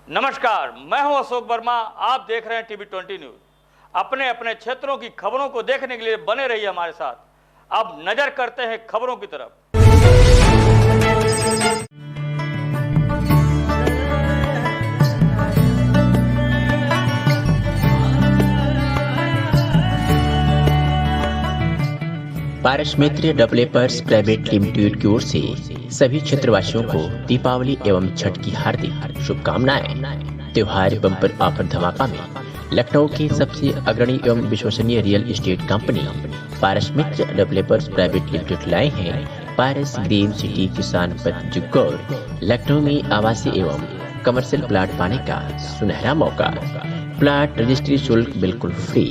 नमस्कार, मैं हूं अशोक वर्मा। आप देख रहे हैं टीवी 20 न्यूज। अपने अपने क्षेत्रों की खबरों को देखने के लिए बने रहिए हमारे साथ। अब नजर करते हैं खबरों की तरफ। पारस मित्र डेवलपर्स प्राइवेट लिमिटेड की ओर से सभी क्षेत्रवासियों को दीपावली एवं छठ की हार्दिक शुभकामनाएं। त्योहार बम्पर ऑफर धमाका में लखनऊ की सबसे अग्रणी एवं विश्वसनीय रियल एस्टेट कंपनी पारस मित्र डेवलपर्स प्राइवेट लिमिटेड लाए हैं पारस ग्रीन सिटी किसान पथ जुग्गौर। लखनऊ में आवासीय एवं कमर्शियल प्लाट पाने का सुनहरा मौका। प्लाट रजिस्ट्री शुल्क बिल्कुल फ्री।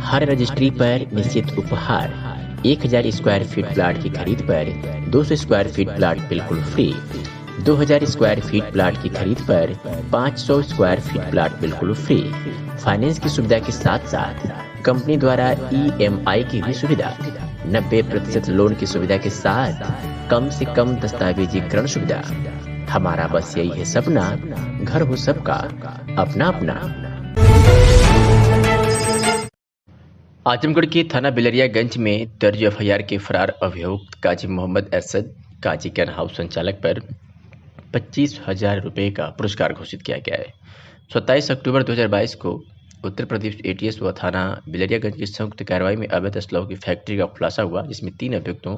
हर रजिस्ट्री पर निश्चित उपहार। 1000 स्क्वायर फीट प्लाट की खरीद पर 200 स्क्वायर फीट प्लाट बिल्कुल फ्री। 2000 स्क्वायर फीट प्लाट की खरीद पर 500 स्क्वायर फीट प्लाट बिल्कुल फ्री। फाइनेंस की सुविधा के साथ साथ कंपनी द्वारा EMI की भी सुविधा। 90% लोन की सुविधा के साथ कम से कम दस्तावेजीकरण सुविधा। हमारा बस यही है सपना, घर हो सबका अपना अपना। आजमगढ़ के थाना बिलरियागंज में दर्ज FIR के फरार अभियुक्त काजी मोहम्मद अरशद काजी कैन हाउस संचालक पर 25,000 रुपये का पुरस्कार घोषित किया गया है। 27 अक्टूबर 2022 को उत्तर प्रदेश ATS व थाना बिलरियागंज की संयुक्त कार्रवाई में अवैध असलहों की फैक्ट्री का खुलासा हुआ, जिसमें 3 अभियुक्तों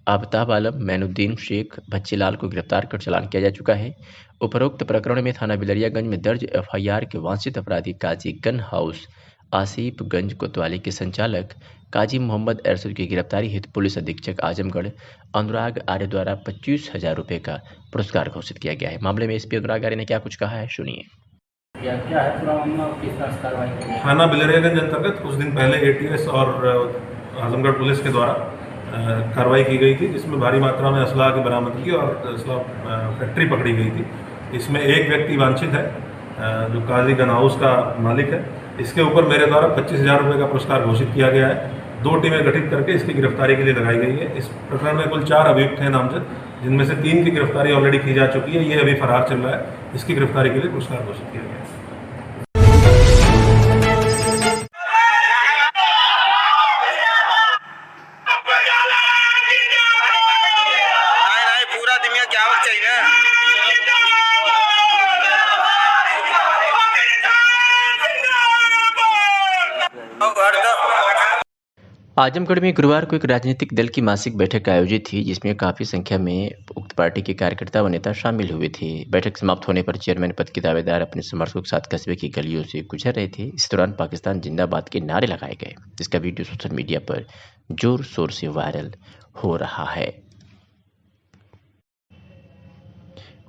आबताब आलम, मैनुद्दीन शेख, बच्चीलाल को गिरफ्तार कर चालान किया जा चुका है। उपरोक्त प्रकरण में थाना बिलरियागंज में दर्ज FIR के वांछित अपराधी काजी गन हाउस आसिफगंज कोतवाली के संचालक काजी मोहम्मद अरशद की गिरफ्तारी हेतु पुलिस अधीक्षक आजमगढ़ अनुराग आर्य द्वारा 25,000 रुपये का पुरस्कार घोषित किया गया है। मामले में SP अनुराग आर्य ने क्या कुछ कहा है, सुनिए। क्या है पूरा मामला, किस तरह से कार्रवाई? थाना बिलरियागंज अंतर्गत कुछ दिन पहले ATS और आजमगढ़ पुलिस के द्वारा कार्रवाई की गई थी, जिसमें भारी मात्रा में असला की बरामदगी और असला फैक्ट्री पकड़ी गई थी। इसमें एक व्यक्ति वांछित है जो काजी गन हाउस का मालिक है। इसके ऊपर मेरे द्वारा 25,000 रुपये का पुरस्कार घोषित किया गया है। 2 टीमें गठित करके इसकी गिरफ्तारी के लिए लगाई गई है। इस प्रकरण में कुल 4 अभियुक्त हैं नामजद, जिनमें से 3 की गिरफ्तारी ऑलरेडी की जा चुकी है। ये अभी फरार चल रहा है। इसकी गिरफ्तारी के लिए पुरस्कार घोषित किया गया है। आजमगढ़ में गुरुवार को एक राजनीतिक दल की मासिक बैठक आयोजित थी, जिसमें काफ़ी संख्या में उक्त पार्टी के कार्यकर्ता व नेता शामिल हुए थे। बैठक समाप्त होने पर चेयरमैन पद के दावेदार अपने समर्थकों के साथ कस्बे की गलियों से गुजर रहे थे। इस दौरान पाकिस्तान जिंदाबाद के नारे लगाए गए, जिसका वीडियो सोशल मीडिया पर जोर शोर से वायरल हो रहा है।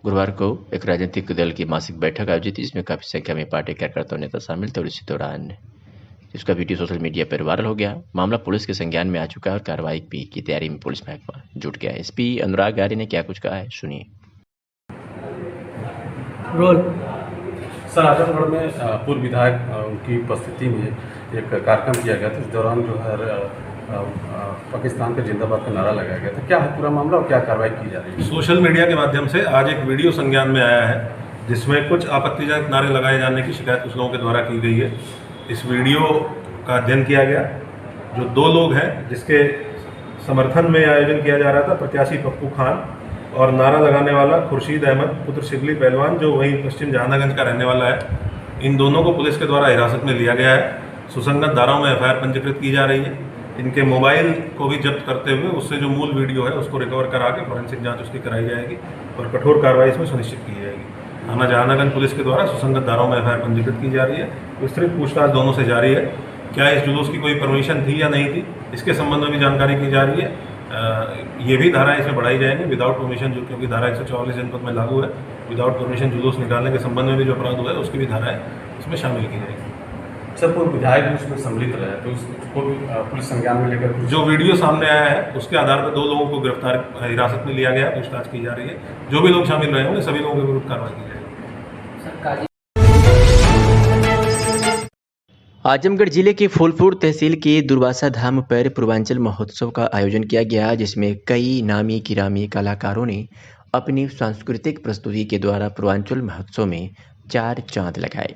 गुरुवार को एक राजनीतिक दल की मासिक बैठक आयोजित थी, जिसमें काफ़ी संख्या में पार्टी कार्यकर्ता और नेता शामिल थे और इसी दौरान इसका वीडियो सोशल मीडिया पर वायरल हो गया। मामला पुलिस के संज्ञान में आ चुका है और कार्रवाई की तैयारी में पुलिस महकमा जुट गया है। SP अनुराग आर्य ने क्या कुछ कहा है, सुनिए। रोल सर, आजमगढ़ में पूर्व विधायक उनकी उपस्थिति में एक कार्यक्रम किया गया था। इस दौरान जो है पाकिस्तान के जिंदाबाद का नारा लगाया गया था। क्या है पूरा मामला और क्या कार्रवाई की जा रही है? सोशल मीडिया के माध्यम से आज एक वीडियो संज्ञान में आया है, जिसमें कुछ आपत्तिजनक नारे लगाए जाने की शिकायत कुछ लोगों के द्वारा की गई है। इस वीडियो का अध्ययन किया गया। जो 2 लोग हैं जिसके समर्थन में आयोजन किया जा रहा था, प्रत्याशी पप्पू खान और नारा लगाने वाला खुर्शीद अहमद पुत्र शिबली पहलवान, जो वहीं पश्चिम जहानागंज का रहने वाला है, इन दोनों को पुलिस के द्वारा हिरासत में लिया गया है। सुसंगत धाराओं में FIR पंजीकृत की जा रही है। इनके मोबाइल को भी जब्त करते हुए उससे जो मूल वीडियो है उसको रिकवर करा के फॉरेंसिक जाँच उसकी कराई जाएगी और कठोर कार्रवाई इसमें सुनिश्चित की जाएगी। थाना जहानागंज पुलिस के द्वारा सुसंगत धाराओं में FIR पंजीकृत की जा रही है। विस्तृत पूछताछ दोनों से जारी है। क्या इस जुलूस की कोई परमिशन थी या नहीं थी, इसके संबंध में भी जानकारी की जा रही है। ये भी धाराएं इसमें बढ़ाई जाएंगी विदाउट परमिशन, जो क्योंकि धारा 144 जनपद में लागू है। विदाउट परमिशन जुलूस निकालने के संबंध में भी जो अपराध हुआ है उसकी भी धाराएं इसमें शामिल की जाएगी। सर, पूर्व विधायक भी उसमें सम्मिलित रहे, तो उसको भी पुलिस संज्ञान में लेकर जो वीडियो सामने आया है उसके आधार पर 2 लोगों को गिरफ्तार हिरासत में लिया गया, पूछताछ की जा रही है। जो भी लोग शामिल रहे होंगे सभी लोगों के विरुद्ध कार्रवाई की जाएगी। आजमगढ़ जिले के फूलपुर तहसील के दुर्वासा धाम पर पूर्वांचल महोत्सव का आयोजन किया गया, जिसमें कई नामी गिरामी कलाकारों ने अपनी सांस्कृतिक प्रस्तुति के द्वारा पूर्वांचल महोत्सव में 4 चांद लगाए।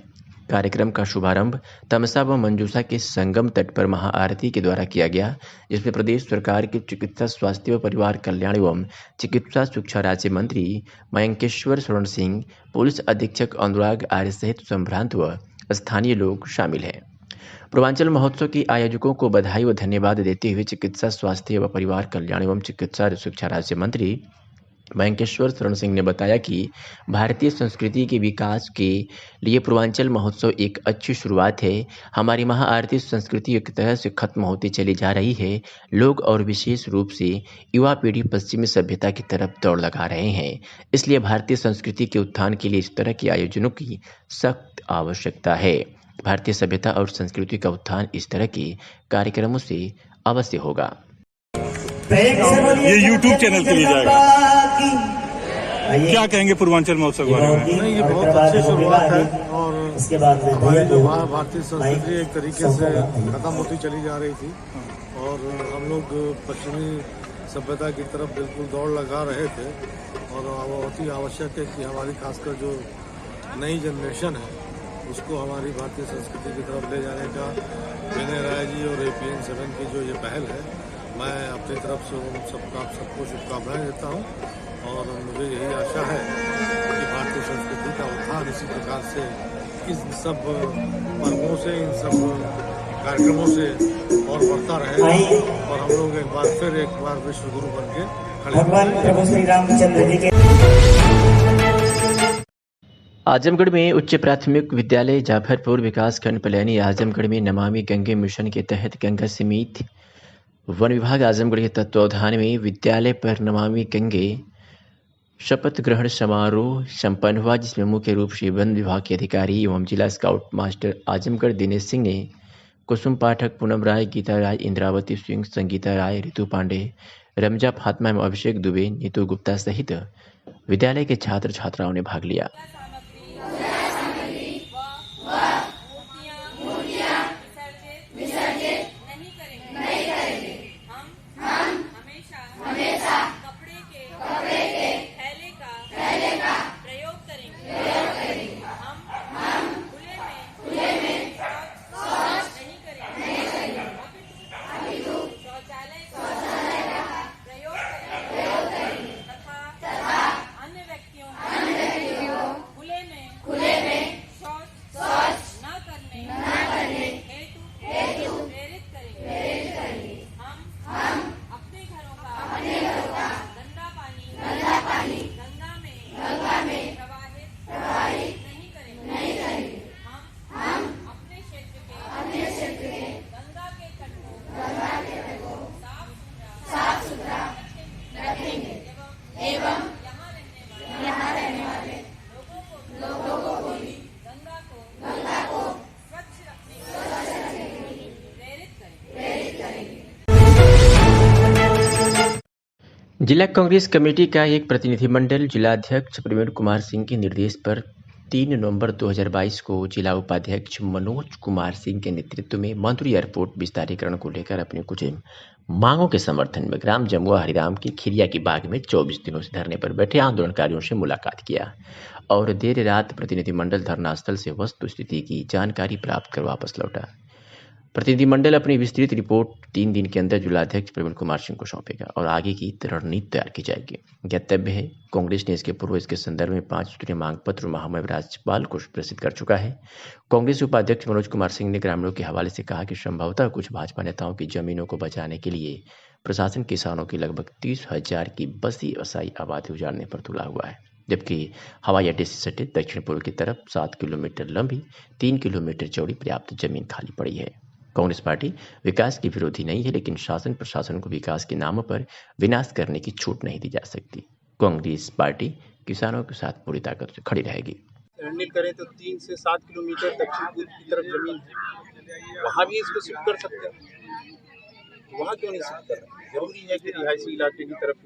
कार्यक्रम का शुभारंभ तमसा व मंजूषा के संगम तट पर महाआरती के द्वारा किया गया, जिसमें प्रदेश सरकार के चिकित्सा स्वास्थ्य व परिवार कल्याण एवं चिकित्सा शिक्षा राज्य मंत्री मयंकेश्वर शरण सिंह, पुलिस अधीक्षक अनुराग आर्य सहित संभ्रांत व स्थानीय लोग शामिल हैं। पूर्वांचल महोत्सव के आयोजकों को बधाई व धन्यवाद देते हुए चिकित्सा स्वास्थ्य व परिवार कल्याण एवं चिकित्सा शिक्षा राज्य मंत्री मयंकेश्वर शरण सिंह ने बताया कि भारतीय संस्कृति के विकास के लिए पूर्वांचल महोत्सव एक अच्छी शुरुआत है। हमारी महाआरती संस्कृति एक तरह से खत्म होती चली जा रही है। लोग और विशेष रूप से युवा पीढ़ी पश्चिमी सभ्यता की तरफ दौड़ लगा रहे हैं। इसलिए भारतीय संस्कृति के उत्थान के लिए इस तरह के आयोजनों की सख्त आवश्यकता है। भारतीय सभ्यता और संस्कृति का उत्थान इस तरह के कार्यक्रमों से अवश्य होगा। ये YouTube चैनल के लिए जाएगा। क्या कहेंगे पूर्वांचल महोत्सव के बारे में? नहीं, ये बहुत अच्छी शुरुआत है और हमारी जो भारतीय संस्कृति एक तरीके से खत्म होती चली जा रही थी और हम लोग पश्चिमी सभ्यता की तरफ बिल्कुल दौड़ लगा रहे थे और बहुत ही आवश्यक है कि हमारी खासकर जो नई जनरेशन है उसको हमारी भारतीय संस्कृति की तरफ ले जाने का विनय राय जी और APN 7 की जो ये पहल है, मैं अपनी तरफ से उन सबको शुभकामनाएं देता हूं और मुझे यही आशा है कि भारतीय संस्कृति का उत्थान इसी प्रकार से इन सब पर्वों से, इन सब कार्यक्रमों से और बढ़ता रहे और हम लोग एक बार विश्व गुरु बन के खड़े आजमगढ़ में उच्च प्राथमिक विद्यालय जाफरपुर विकासखंड पलैनी आजमगढ़ में नमामि गंगे मिशन के तहत गंगा समेत वन विभाग आजमगढ़ के तत्वावधान में विद्यालय पर नमामि गंगे शपथ ग्रहण समारोह संपन्न हुआ, जिसमें मुख्य रूप से वन विभाग के अधिकारी एवं जिला स्काउट मास्टर आजमगढ़ दिनेश सिंह ने कुसुम पाठक, पूनम राय, गीता राय, इंद्रावती सिंह, संगीता राय, ऋतु पांडे, रमजा फातिमा एवं अभिषेक दुबे, नीतू गुप्ता सहित विद्यालय के छात्र छात्राओं ने भाग लिया। जिला कांग्रेस कमेटी का एक प्रतिनिधिमंडल जिलाध्यक्ष प्रवीण कुमार सिंह के निर्देश पर 3 नवंबर 2022 को जिला उपाध्यक्ष मनोज कुमार सिंह के नेतृत्व में मंत्री एयरपोर्ट विस्तारीकरण को लेकर अपनी कुछ मांगों के समर्थन में ग्राम जमुआ हरिराम की खिरिया की बाग में 24 दिनों से धरने पर बैठे आंदोलनकारियों से मुलाकात किया और देर रात प्रतिनिधिमंडल धरना स्थल से वस्तु स्थिति की जानकारी प्राप्त कर वापस लौटा। प्रतिनिधिमंडल अपनी विस्तृत रिपोर्ट 3 दिन के अंदर जिलाध्यक्ष प्रवीण कुमार सिंह को सौंपेगा और आगे की रणनीति तैयार की जाएगी। ज्ञातव्य है, कांग्रेस ने इसके पूर्व इसके संदर्भ में 5 सूत्रीय मांग पत्र महामहिम राज्यपाल को प्रेषित कर चुका है। कांग्रेस उपाध्यक्ष मनोज कुमार सिंह ने ग्रामीणों के हवाले से कहा कि संभवतः कुछ भाजपा नेताओं की जमीनों को बचाने के लिए प्रशासन किसानों की लगभग 30,000 की बसी वसाई आबादी उजाड़ने पर तुला हुआ है, जबकि हवाई अड्डे से सटे दक्षिण पूर्व की तरफ 7 किलोमीटर लंबी 3 किलोमीटर चौड़ी पर्याप्त जमीन खाली पड़ी है। कांग्रेस पार्टी विकास की विरोधी नहीं है, लेकिन शासन प्रशासन को विकास के नाम पर विनाश करने की छूट नहीं दी जा सकती। कांग्रेस पार्टी किसानों के साथ पूरी ताकत से खड़ी रहेगी। रणनीति करें तो 3 से 7 किलोमीटर दक्षिण पूर्व की तरफ जमीन है, वहाँ भी इसको शिफ्ट कर सकते हैं। वहाँ क्यों नहीं शिफ्ट कर रहे? जरूरी है कि रिहायशी इलाके की तरफ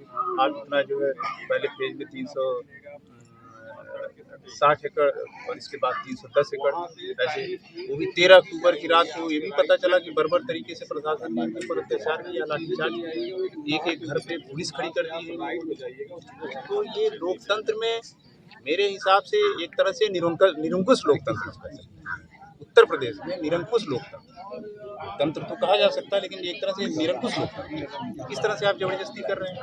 आप इतना जो है पहले फेज में 360 एकड़ और इसके बाद 310 एकड़ ऐसे, वो भी 13 अक्टूबर की रात को ये भी पता चला कि बर्बर तरीके से प्रशासन ने इनके पर अत्याचार किया, लाठीचार्ज किया, एक घर पे पुलिस खड़ी कर दी है। तो ये लोकतंत्र में मेरे हिसाब से एक तरह से निरंकुश लोकतंत्र कह सकते हैं। उत्तर प्रदेश में निरंकुश लोकतंत्र तो कहा जा सकता है, लेकिन एक तरह से निरंकुश लोकतंत्र। किस तरह से आप जबरदस्ती कर रहे हैं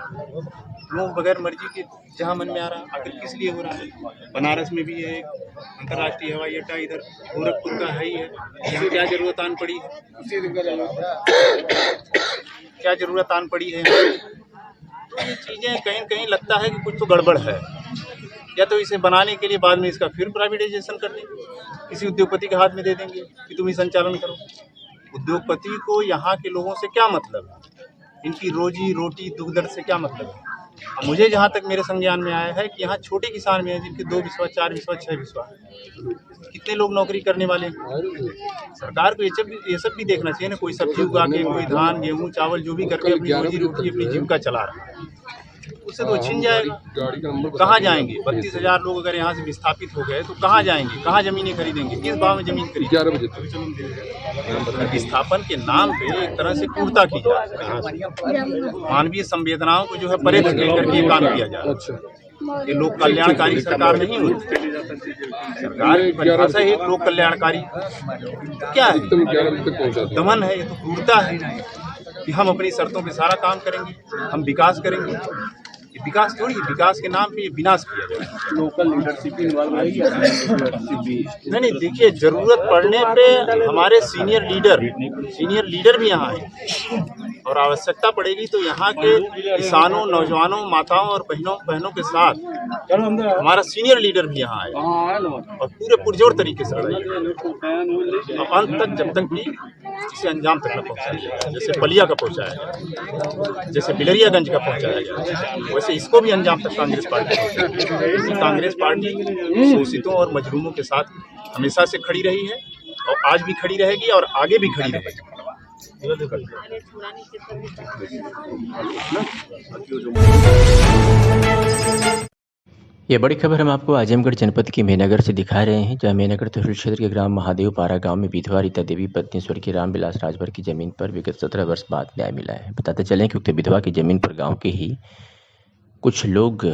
लोग बगैर मर्जी के, जहाँ मन में आ रहा है। आखिर किस लिए हो रहा है? बनारस में भी है अंतर्राष्ट्रीय हवाई अड्डा, इधर गोरखपुर का है ही है। यहाँ क्या जरूरत आन पड़ी है? क्या जरूरत आन पड़ी है? तो ये चीज़ें कहीं कहीं लगता है कि कुछ तो गड़बड़ है। या तो इसे बनाने के लिए बाद में इसका फिर प्राइवेटाइजेशन कर देंगे, किसी उद्योगपति के हाथ में दे देंगे कि तुम ही संचालन करो। उद्योगपति को यहाँ के लोगों से क्या मतलब है? इनकी रोजी रोटी दुख दर्द से क्या मतलब है? मुझे जहाँ तक मेरे संज्ञान में आया है कि यहाँ छोटे किसान में हैं जिनके 2 बिस्वा, 4 बिस्वा, 6 बिस्वा, कितने लोग नौकरी करने वाले हैं। सरकार को ये सब भी देखना चाहिए ना। कोई सब्जी उगा के, कोई धान गेहूँ चावल जो भी करके अपनी रोजी रोटी अपनी जीविका चला रहा है, उससे तो छिन जाएगा। कहाँ जाएंगे? 32,000 लोग अगर यहाँ से विस्थापित हो गए तो कहाँ जाएंगे? कहाँ जमीनें खरीदेंगे? किस भाव में जमीन खरीदेंगे? विस्थापन के नाम पे एक तरह से क्रूरता की जा रही है। मानवीय संवेदनाओं को जो है परे धकेल करके ये काम किया जा रहा है। ये लोक कल्याणकारी सरकार नहीं होती। सरकार की परिभाषा है लोक कल्याणकारी। क्या है? दमन है, ये तो क्रूरता है कि हम अपनी शर्तों पे सारा काम करेंगे, हम विकास करेंगे। ये विकास थोड़ी, विकास के नाम पे ये विनाश किया जाए। लोकल लीडरशिप इन्वॉल्व नहीं, देखिए जरूरत पड़ने पे हमारे सीनियर लीडर भी यहाँ हैं और आवश्यकता पड़ेगी तो यहाँ के किसानों, नौजवानों, माताओं और बहनों के साथ हमारा सीनियर लीडर भी यहाँ आए और पूरे पुरजोर तरीके से लड़ाई अंत तक, जब तक भी इसे अंजाम तक न पहुँचाया गया। जैसे बलिया का पहुँचाया गया, जैसे बिलरियागंज का पहुँचाया गया, वैसे इसको भी अंजाम तक कांग्रेस पार्टी पहुँचाएगी। कांग्रेस पार्टी शोषितों और मजलूमों के साथ हमेशा से खड़ी रही है और आज भी खड़ी रहेगी और आगे भी खड़ी रहेगी। ये बड़ी खबर हम आपको आजमगढ़ जनपद के मेहनगर से दिखा रहे हैं, जहां मेहनगर तहसील क्षेत्र के ग्राम महादेव पारा गांव में विधवा रीता देवी पत्नी स्वर्गीय रामविलास राजभर की जमीन पर विगत 17 वर्ष बाद न्याय मिला है। बताते चलें कि उक्त विधवा की जमीन पर गांव के ही कुछ लोग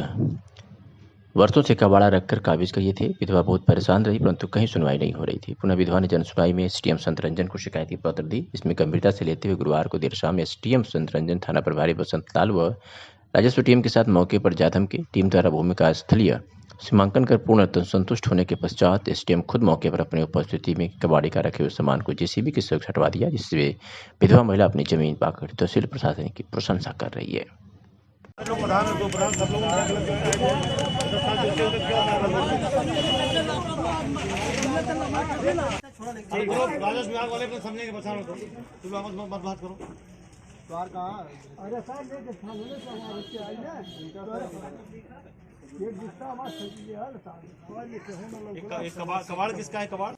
वर्षों से कबाड़ा रखकर काबिज किए थे। विधवा बहुत परेशान रही, परंतु कहीं सुनवाई नहीं हो रही थी। पुनः विधवा ने जन सुनवाई में एसडीएम संत रंजन को शिकायती पत्र दी। इसमें गंभीरता से लेते हुए गुरुवार को देर शाम एसडीएम संत रंजन, थाना प्रभारी बसंत लाल व राजस्व टीम के साथ मौके पर जा धमके। टीम द्वारा भूमिका स्थलीय सीमांकन कर पूर्ण संतुष्ट होने के पश्चात एसडीएम खुद मौके पर अपनी उपस्थिति में कबाड़ी का रखे हुए सामान को जेसीबी के सहयोग से हटवा दिया, जिससे विधवा महिला अपनी जमीन पाकर तहसील प्रशासन की प्रशंसा कर रही है। राजस्व विभाग वाले को समझने के बचाने को तुम लोग मत बात करो। द्वार कहाँ? अरे सर लेके थाने से हमारे से आई ना, ये जिसका हमारा सही है साहब। एक कबाड़ किसका है? कबाड़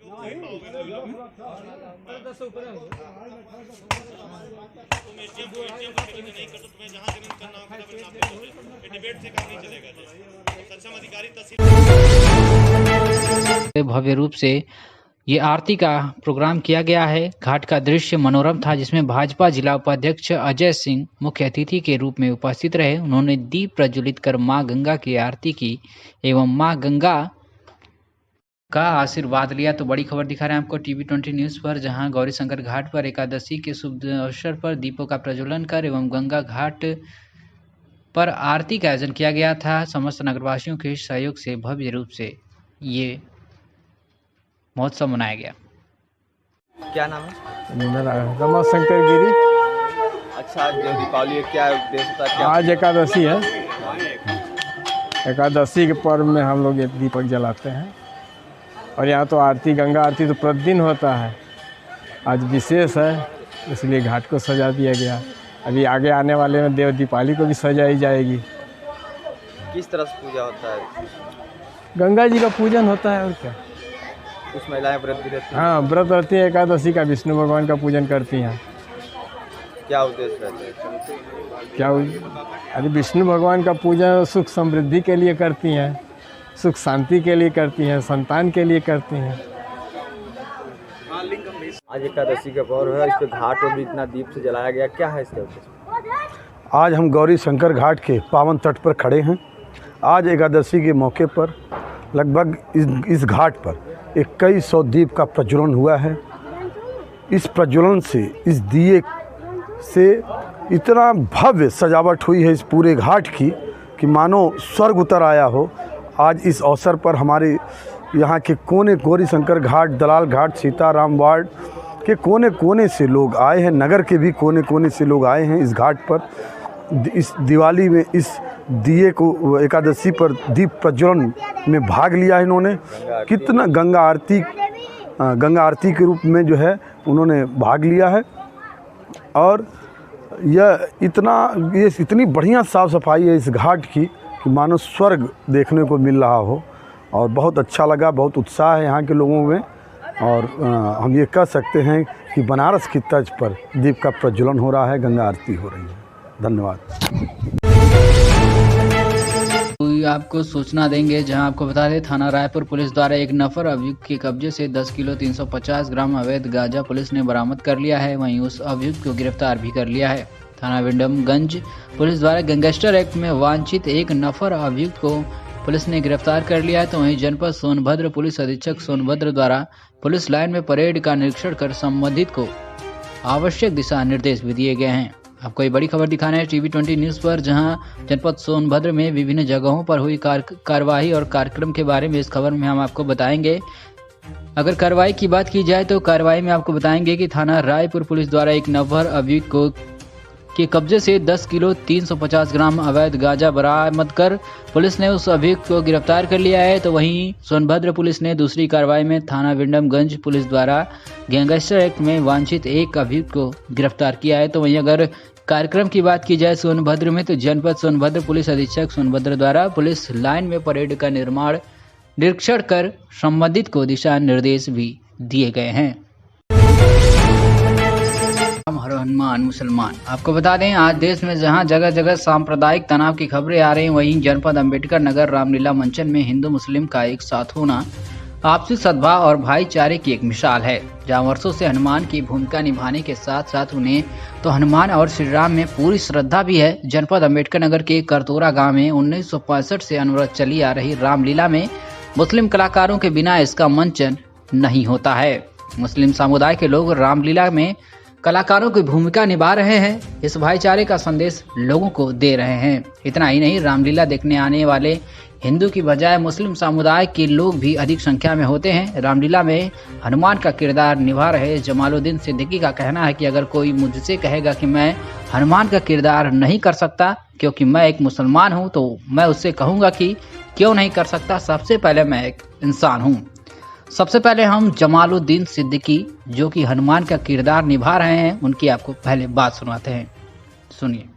भव्य रूप से ये आरती का प्रोग्राम किया गया है। घाट का दृश्य मनोरम था, जिसमें भाजपा जिला उपाध्यक्ष अजय सिंह मुख्य अतिथि के रूप में उपस्थित रहे। उन्होंने दीप प्रज्वलित कर मां गंगा की आरती की एवं मां गंगा का आशीर्वाद लिया। तो बड़ी खबर दिखा रहे हैं आपको टीवी 20 न्यूज़ पर, जहां गौरीशंकर घाट पर एकादशी के शुभ अवसर पर दीपों का प्रज्वलन कर एवं गंगा घाट पर आरती का आयोजन किया गया था। समस्त नगरवासियों के सहयोग से भव्य रूप से ये महोत्सव मनाया गया। क्या नाम है? मेरा रमाशंकर गिरी। अच्छा, जो दीपावली क्या उद्देश्य था? क्या आज एकादशी है। एकादशी के पर्व में हम लोग ये दीपक जलाते हैं और यहाँ तो आरती, गंगा आरती तो प्रतिदिन होता है, आज विशेष है, इसलिए घाट को सजा दिया गया। अभी आगे आने वाले में देव दीपावली को भी सजाई जाएगी। किस तरह से पूजा होता है? गंगा जी का पूजन होता है और क्या। कुछ महिलाएं व्रत भी रहती हैं? हाँ, व्रत रहती है एकादशी का, विष्णु भगवान का पूजन करती हैं। क्या उद्देश्य रहता है? क्या? अरे विष्णु भगवान का पूजन सुख समृद्धि के लिए करती हैं, सुख शांति के लिए करती हैं, संतान के लिए करती हैं। आज एकादशी का पर्व है, इस पे घाट और भी इतना दीप से जलाया गया, क्या है इसका उद्देश्य? आज हम गौरी शंकर घाट के पावन तट पर खड़े हैं। आज एकादशी के मौके पर लगभग इस घाट पर 2100 दीप का प्रज्वलन हुआ है। इस प्रज्वलन से, इस दिए से इतना भव्य सजावट हुई है इस पूरे घाट की कि मानो स्वर्ग उतर आया हो। आज इस अवसर पर हमारे यहाँ के कोने गौरीशंकर घाट, दलाल घाट, सीताराम वार्ड के कोने कोने से लोग आए हैं, नगर के भी कोने कोने से लोग आए हैं इस घाट पर। इस दिवाली में इस दिए को, एकादशी पर दीप प्रज्वलन में भाग लिया है इन्होंने। कितना गंगा आरती के रूप में जो है उन्होंने भाग लिया है। और यह इतनी बढ़िया साफ़ सफाई है इस घाट की कि मानो स्वर्ग देखने को मिल रहा हो। और बहुत अच्छा लगा, बहुत उत्साह है यहाँ के लोगों में। और हम ये कह सकते हैं कि बनारस की तर्ज पर दीप का प्रज्वलन हो रहा है, गंगा आरती हो रही है। धन्यवाद। आपको सूचना देंगे, जहां आपको बता दें, थाना रायपुर पुलिस द्वारा एक नफर अभियुक्त के कब्जे से 10 किलो 350 ग्राम अवैध गांजा पुलिस ने बरामद कर लिया है। वहीं उस अभियुक्त को गिरफ्तार भी कर लिया है। थाना विंडमगंज पुलिस द्वारा गैंगस्टर एक्ट में वांछित एक नफर अभियुक्त को पुलिस ने गिरफ्तार कर लिया है। तो वहीं जनपद सोनभद्र पुलिस अधीक्षक सोनभद्र द्वारा पुलिस लाइन में परेड का निरीक्षण कर संबंधित को आवश्यक दिशा निर्देश भी दिए गए हैं। आपको ये बड़ी खबर दिखाना है टीवी 20 न्यूज़ पर, जहां जनपद सोनभद्र में विभिन्न जगहों पर हुई कार्रवाई और कार्यक्रम के बारे में इस खबर में हम आपको बताएंगे। अगर कार्रवाई की बात की जाए तो कार्रवाई में आपको बताएंगे कि थाना रायपुर पुलिस द्वारा एक नफर अभियुक्त को के कब्जे से 10 किलो 350 ग्राम अवैध गांजा बरामद कर पुलिस ने उस अभियुक्त को गिरफ्तार कर लिया है। तो वहीं सोनभद्र पुलिस ने दूसरी कार्रवाई में थाना विंडमगंज पुलिस द्वारा गैंगस्टर एक्ट में वांछित एक अभियुक्त को गिरफ्तार किया है। तो वहीं अगर कार्यक्रम की बात की जाए सोनभद्र में, तो जनपद सोनभद्र पुलिस अधीक्षक सोनभद्र द्वारा पुलिस लाइन में परेड का निरीक्षण कर संबंधित को दिशा निर्देश भी दिए गए हैं। हर हनुमान मुसलमान, आपको बता दें, आज देश में जहां जगह जगह सांप्रदायिक तनाव की खबरें आ रही हैं, वहीं जनपद अंबेडकर नगर रामलीला मंचन में हिंदू मुस्लिम का एक साथ होना आपसी सद्भाव और भाईचारे की एक मिसाल है। जहां वर्षों से हनुमान की भूमिका निभाने के साथ साथ उन्हें तो हनुमान और श्री राम में पूरी श्रद्धा भी है। जनपद अंबेडकर नगर के करतोरा गांव में 1965 से अनवरत चली आ रही रामलीला में मुस्लिम कलाकारों के बिना इसका मंचन नहीं होता है। मुस्लिम समुदाय के लोग रामलीला में कलाकारों की भूमिका निभा रहे हैं, इस भाईचारे का संदेश लोगों को दे रहे हैं। इतना ही नहीं, रामलीला देखने आने वाले हिंदू की बजाय मुस्लिम समुदाय के लोग भी अधिक संख्या में होते हैं। रामलीला में हनुमान का किरदार निभा रहे जमालुद्दीन सिद्दीकी का कहना है कि अगर कोई मुझसे कहेगा कि मैं हनुमान का किरदार नहीं कर सकता क्योंकि मैं एक मुसलमान हूं, तो मैं उससे कहूंगा कि क्यों नहीं कर सकता। सबसे पहले मैं एक इंसान हूं। सबसे पहले हम जमालुद्दीन सिद्दीकी जो कि हनुमान का किरदार निभा रहे हैं, उनकी आपको पहले बात सुनाते हैं, सुनिए।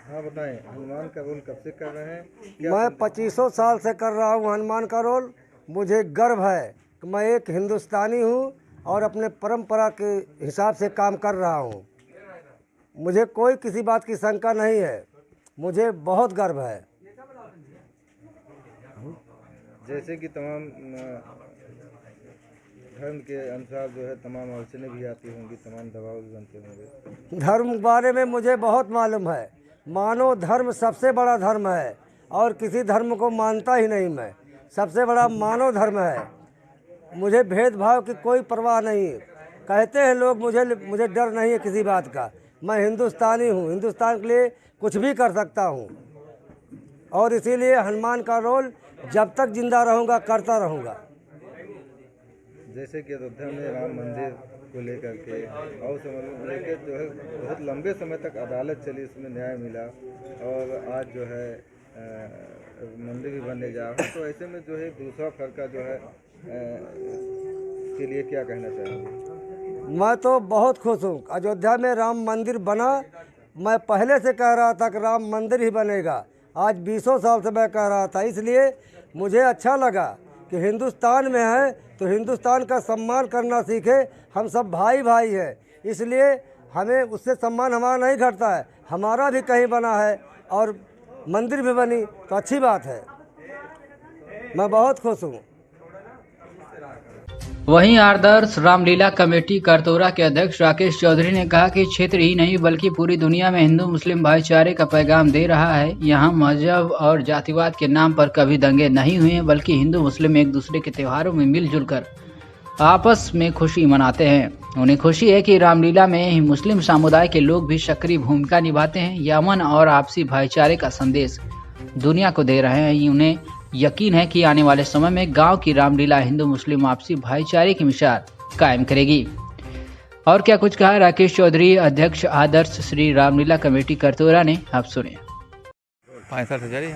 हाँ बताएं, हनुमान का रोल कब से कर रहे हैं? मैं 25 साल से कर रहा हूँ हनुमान का रोल। मुझे गर्व है कि मैं एक हिंदुस्तानी हूँ और अपने परंपरा के हिसाब से काम कर रहा हूँ। मुझे कोई किसी बात की शंका नहीं है, मुझे बहुत गर्व है। जैसे कि तमाम धर्म के अनुसार जो है तमाम अड़चने भी आती होंगी, तमाम दबाव भी बनते होंगे। धर्म के बारे में मुझे बहुत मालूम है। मानव धर्म सबसे बड़ा धर्म है और किसी धर्म को मानता ही नहीं मैं। सबसे बड़ा मानव धर्म है। मुझे भेदभाव की कोई परवाह नहीं। कहते हैं लोग, मुझे डर नहीं है किसी बात का। मैं हिंदुस्तानी हूँ, हिंदुस्तान के लिए कुछ भी कर सकता हूँ और इसीलिए हनुमान का रोल जब तक जिंदा रहूँगा करता रहूँगा। जैसे कि अयोध्या में राम मंदिर को लेकर के और लेकर जो है बहुत लंबे समय तक अदालत चली, उसमें न्याय मिला और आज जो है मंदिर भी बनने जा रहा है, तो ऐसे में जो है दूसरा फरका जो है के लिए क्या कहना चाहेंगे? मैं तो बहुत खुश हूँ। अयोध्या में राम मंदिर बना। मैं पहले से कह रहा था कि राम मंदिर ही बनेगा। आज 20 साल से मैं कह रहा था, इसलिए मुझे अच्छा लगा कि हिंदुस्तान में है तो हिंदुस्तान का सम्मान करना सीखे। हम सब भाई भाई हैं, इसलिए हमें उससे सम्मान हमारा नहीं घटता है। हमारा भी कहीं बना है और मंदिर भी बनी तो अच्छी बात है। मैं बहुत खुश हूँ। वहीं आदर्श रामलीला कमेटी करतौरा के अध्यक्ष राकेश चौधरी ने कहा कि क्षेत्र ही नहीं बल्कि पूरी दुनिया में हिंदू मुस्लिम भाईचारे का पैगाम दे रहा है। यहाँ मजहब और जातिवाद के नाम पर कभी दंगे नहीं हुए, बल्कि हिंदू मुस्लिम एक दूसरे के त्योहारों में मिलजुल कर आपस में खुशी मनाते हैं। उन्हें खुशी है कि रामलीला में मुस्लिम समुदाय के लोग भी सक्रिय भूमिका निभाते हैं। यह अमन और आपसी भाईचारे का संदेश दुनिया को दे रहे हैं। उन्हें यकीन है कि आने वाले समय में गांव की रामलीला हिंदू मुस्लिम आपसी भाईचारे की मिसाल कायम करेगी। और क्या कुछ कहा राकेश चौधरी, अध्यक्ष आदर्श श्री रामलीला कमेटी करतौरा ने, आप सुने। 65,000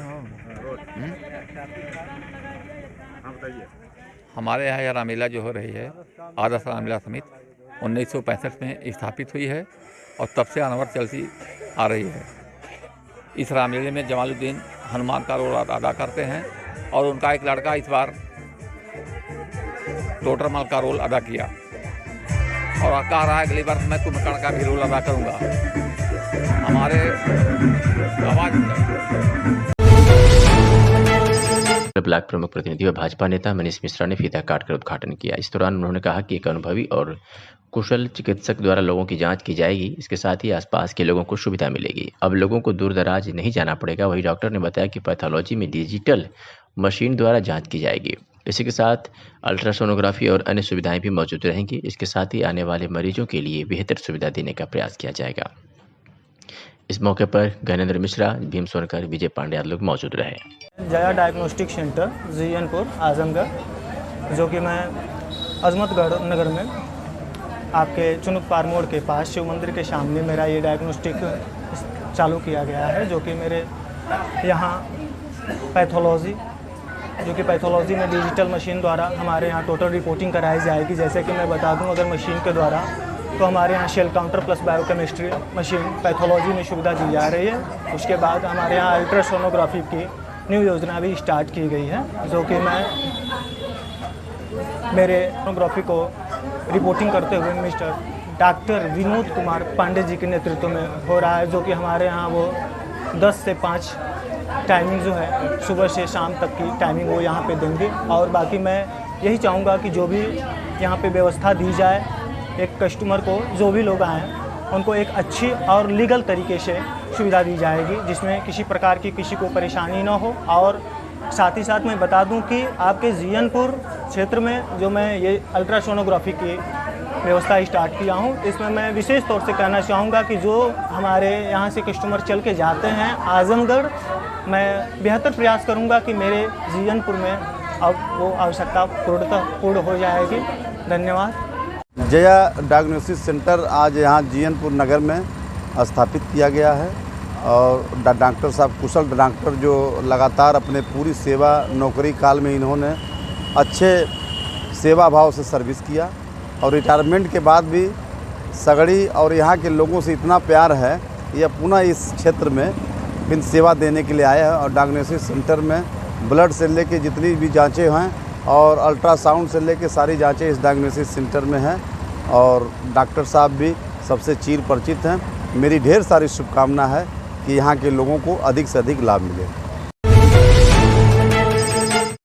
हमारे यहाँ यह रामलीला जो हो रही है, आदर्श रामलीला समिति 1965 में स्थापित हुई है और तब से अनवरत चलती आ रही है। इस रामलीले में जमालुद्दीन हनुमान का रोल अदा करते हैं और उनका एक लड़का इस बार टोटरमल का रोल अदा किया और कह रहा है अगली बार मैं कुंभकर्ण का भी रोल अदा करूंगा। हमारे ब्लॉक प्रमुख प्रतिनिधि व भाजपा नेता मनीष मिश्रा ने फीता काटकर उद्घाटन किया। इस दौरान उन्होंने कहा कि एक अनुभवी और कुशल चिकित्सक द्वारा लोगों की जांच की जाएगी। इसके साथ ही आसपास के लोगों को सुविधा मिलेगी। अब लोगों को दूर दराज नहीं जाना पड़ेगा। वही डॉक्टर ने बताया कि पैथोलॉजी में डिजिटल मशीन द्वारा जांच की जाएगी। इसी के साथ अल्ट्रासोनोग्राफी और अन्य सुविधाएं भी मौजूद रहेंगी। इसके साथ ही आने वाले मरीजों के लिए बेहतर सुविधा देने का प्रयास किया जाएगा। इस मौके पर गणेंद्र मिश्रा, भीम सोनकर, विजय पांडे आदि लोग मौजूद रहे। जया डायग्नोस्टिक सेंटर जीएनपुर आजमगढ़, जो कि मैं अजमतगढ़ नगर में आपके चुनुक पार मोड़ के पास शिव मंदिर के सामने मेरा ये डायग्नोस्टिक चालू किया गया है, जो कि मेरे यहाँ पैथोलॉजी में डिजिटल मशीन द्वारा हमारे यहाँ टोटल रिपोर्टिंग कराई जाएगी। जैसे कि मैं बता दूं, अगर मशीन के द्वारा तो हमारे यहाँ cell counter plus biochemistry machine pathology में सुविधा दी जा रही है। उसके बाद हमारे यहाँ अल्ट्रासोनोग्राफी की न्यू योजना भी स्टार्ट की गई है, जो कि मैं मेरे सोनोग्राफी को रिपोर्टिंग करते हुए मिस्टर डॉक्टर विनोद कुमार पांडे जी के नेतृत्व में हो रहा है, जो कि हमारे यहाँ वो 10 से 5 टाइमिंग जो है सुबह से शाम तक की टाइमिंग वो यहाँ पे देंगे। और बाकी मैं यही चाहूँगा कि जो भी यहाँ पे व्यवस्था दी जाए, एक कस्टमर को जो भी लोग आएँ उनको एक अच्छी और लीगल तरीके से सुविधा दी जाएगी, जिसमें किसी प्रकार की किसी को परेशानी ना हो। और साथ ही साथ मैं बता दूं कि आपके जीएनपुर क्षेत्र में जो मैं ये अल्ट्रासोनोग्राफी की व्यवस्था स्टार्ट किया हूं, इसमें मैं विशेष तौर से कहना चाहूँगा कि जो हमारे यहाँ से कस्टमर चल के जाते हैं आजमगढ़, मैं बेहतर प्रयास करूँगा कि मेरे जीएनपुर में अब वो आवश्यकता पूर्ण हो जाएगी। धन्यवाद। जया डायग्नोस्टिक सेंटर आज यहाँ जीएनपुर नगर में स्थापित किया गया है और डॉक्टर साहब कुशल डॉक्टर जो लगातार अपने पूरी सेवा नौकरी काल में इन्होंने अच्छे सेवा भाव से सर्विस किया और रिटायरमेंट के बाद भी सगड़ी और यहाँ के लोगों से इतना प्यार है, ये पुनः इस क्षेत्र में फिर सेवा देने के लिए आए हैं। और डायग्नोस्टिक सेंटर में ब्लड से लेके जितनी भी जांचें हैं और अल्ट्रासाउंड से लेके सारी जांचें इस डायग्नोस्टिक सेंटर में हैं और डॉक्टर साहब भी सबसे चिर परिचित हैं। मेरी ढेर सारी शुभकामना है कि यहाँ के लोगों को अधिक से अधिक लाभ मिले।